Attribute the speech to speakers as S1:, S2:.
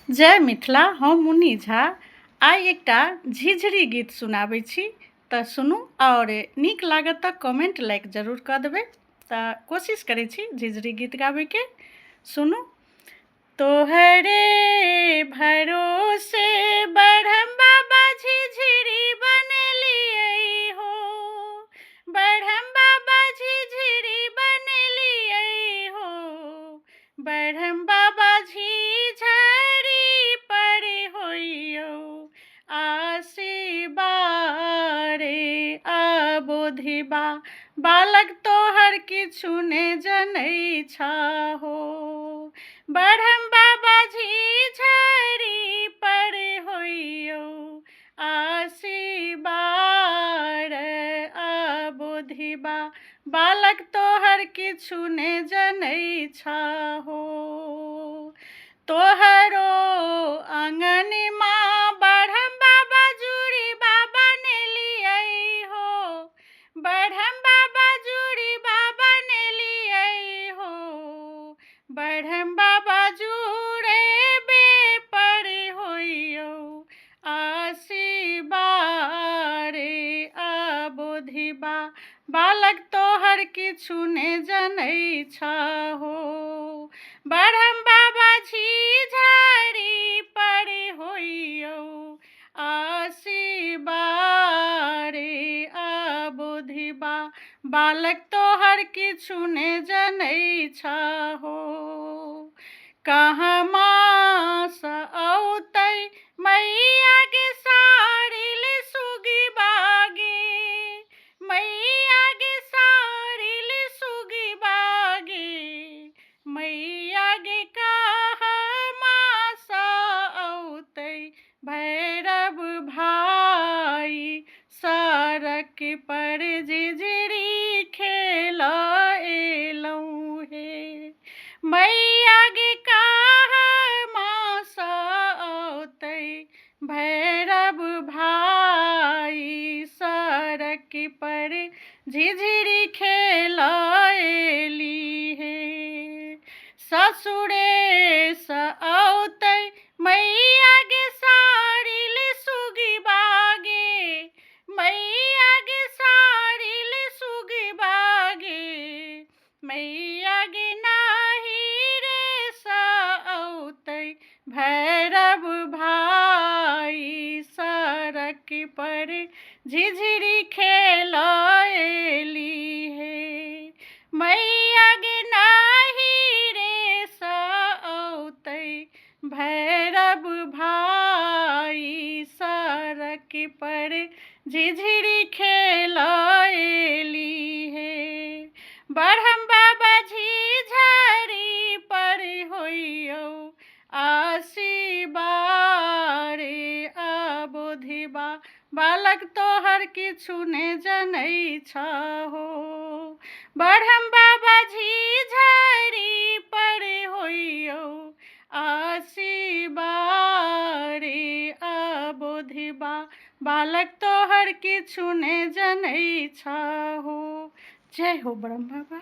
S1: जय मिथिला। हम मुन्नी झा आइ एकटा झिझरी गीत सुनाबै छी तऽ सुनू और नीक लागत तऽ कमेंट लाइक जरूर कऽ देबै। तऽ कोशिश करै छी झिझरी गीत गाबैके। सुनू। तोहरे भरोसे बढ़म बाबा झिझरी बनेलियै हो, बढ़म बाबा झिझरी बनेलियै हो, बढ़म बाबा झिझरी पर होइयौ आशीर्वाद अबोधिबा। बालक तोहर किछु ने जनै छहो, बढ़म बाबा झिझरी पर होइयौ आशीर्वाद अबोधिबा। बालक तोहर किछु ने जनै छहो। तोहरो आंगनमा बढ़म बाबा जुड़ी बाबा नेलियै हो, बढ़म बाबा जुड़ी बाबा नेलियै हो, बढ़म बाबा जुड़े बेपर होइयौ आशीर्वाद अबोधिबा। बालक तोहर किछु ने जनै छहो, बढ़म बाबा झिझरी पर होइयौ आशीर्वाद अबोधिबा। बालक तोहर किछु ने जनै छहो। कहमा सँ औतै मैया गे सारिल सुगिबा गे, मैया गे सारिल सुगिबा गे, मैया गे कहमा सँ औतै भैरव भाई सड़क पर झिझरी खेलऽ एलौं हे। मैया गे कहमा सँ औतै भैरव भाई सड़क पर झिझरी खेलऽ एली हे। ससुरे सँ औतै मैया गे सारिल सुगिबा गे, मैया गे सारिल सुगिबा गे, मैया गे नहिरे सँ औतै भैरव भाई सड़क पर झिझरी खेलऽ एली हे। मैया गे नहिरे सँ औतै भैरव भाई सड़क पर झिझरी खेलऽ एली हे। बढ़म बाबा झिझरी पर होइयौ आशीर्वाद अबोधिबा। बालक तोहर किछु ने जनै छहो, बढ़म बाबा झिझरी पर होइयौ आशीर्वाद अबोधिबा। बालक तोहर किछु ने जनै छहो। जय हो ब्रह्म बाबा।